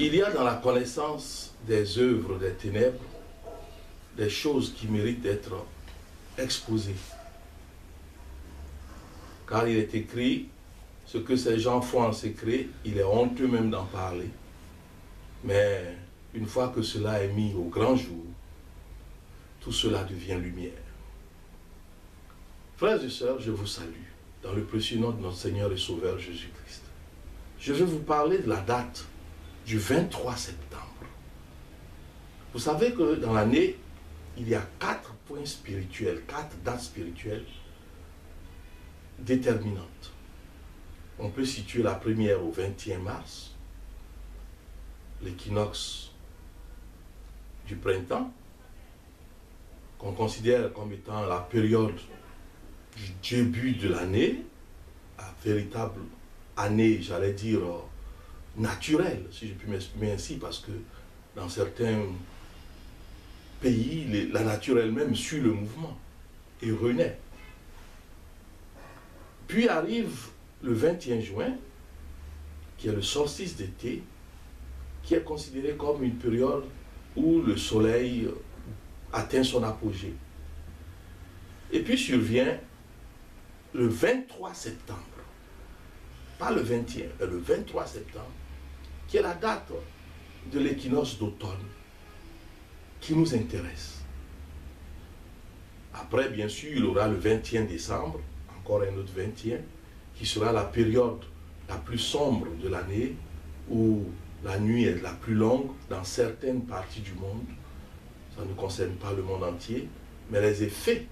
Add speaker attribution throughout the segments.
Speaker 1: Il y a dans la connaissance des œuvres des ténèbres des choses qui méritent d'être exposées. Car il est écrit, ce que ces gens font en secret, il est honteux même d'en parler. Mais une fois que cela est mis au grand jour, tout cela devient lumière. Frères et sœurs, je vous salue dans le précieux nom de notre Seigneur et Sauveur Jésus-Christ. Je vais vous parler de la date du 23 septembre. Vous savez que dans l'année, il y a 4 points spirituels, 4 dates spirituelles déterminantes. On peut situer la première au 21 mars, l'équinoxe du printemps, qu'on considère comme étant la période du début de l'année, la véritable année, j'allais dire, naturelle, si je puis m'exprimer ainsi, parce que dans certains pays, la nature elle-même suit le mouvement et renaît. Puis arrive le 21 juin, qui est le solstice d'été, qui est considéré comme une période où le soleil atteint son apogée. Et puis survient le 23 septembre, pas le 21, mais le 23 septembre, qui est la date de l'équinoxe d'automne qui nous intéresse. Après, bien sûr, il y aura le 21 décembre, encore un autre 21, qui sera la période la plus sombre de l'année, où la nuit est la plus longue dans certaines parties du monde. Ça ne concerne pas le monde entier, mais les effets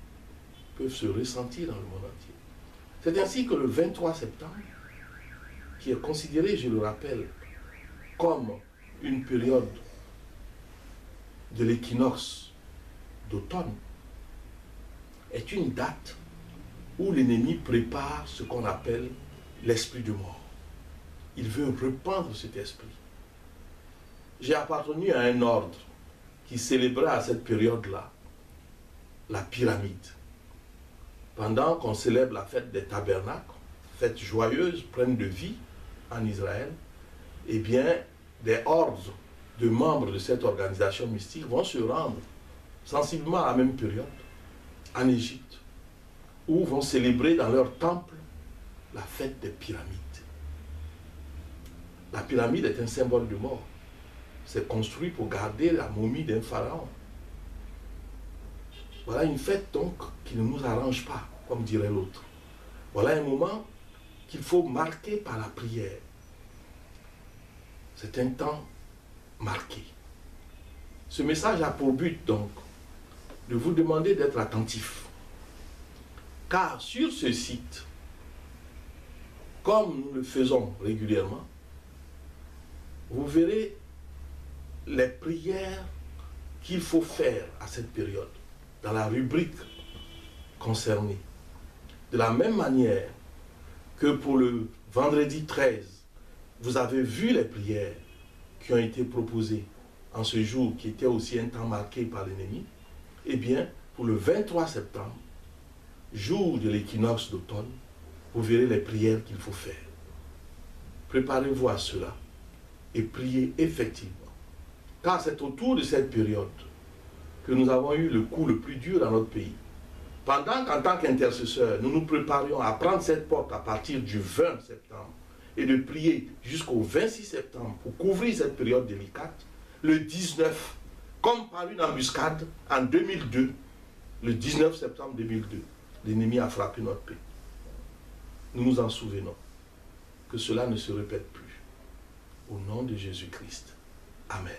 Speaker 1: peuvent se ressentir dans le monde entier. C'est ainsi que le 23 septembre, qui est considéré, je le rappelle, comme une période de l'équinoxe d'automne, est une date où l'ennemi prépare ce qu'on appelle l'esprit de mort. Il veut répandre cet esprit. J'ai appartenu à un ordre qui célébrait à cette période-là la pyramide. Pendant qu'on célèbre la fête des tabernacles, fête joyeuse, pleine de vie en Israël, eh bien, des hordes de membres de cette organisation mystique vont se rendre sensiblement à la même période en Égypte, où vont célébrer dans leur temple la fête des pyramides. La pyramide est un symbole de mort. C'est construit pour garder la momie d'un pharaon. Voilà une fête donc qui ne nous arrange pas, comme dirait l'autre. Voilà un moment qu'il faut marquer par la prière. C'est un temps marqué. Ce message a pour but donc de vous demander d'être attentif. Car sur ce site, comme nous le faisons régulièrement, vous verrez les prières qu'il faut faire à cette période, dans la rubrique concernée. De la même manière que pour le vendredi 13, vous avez vu les prières qui ont été proposées en ce jour, qui était aussi un temps marqué par l'ennemi, eh bien, pour le 23 septembre, jour de l'équinoxe d'automne, vous verrez les prières qu'il faut faire. Préparez-vous à cela et priez effectivement. Car c'est autour de cette période que nous avons eu le coup le plus dur dans notre pays. Pendant qu'en tant qu'intercesseurs, nous nous préparions à prendre cette porte à partir du 20 septembre et de prier jusqu'au 26 septembre pour couvrir cette période délicate, le 19, comme par une embuscade, en 2002, le 19 septembre 2002, l'ennemi a frappé notre pays. Nous nous en souvenons. Que cela ne se répète plus. Au nom de Jésus-Christ. Amen.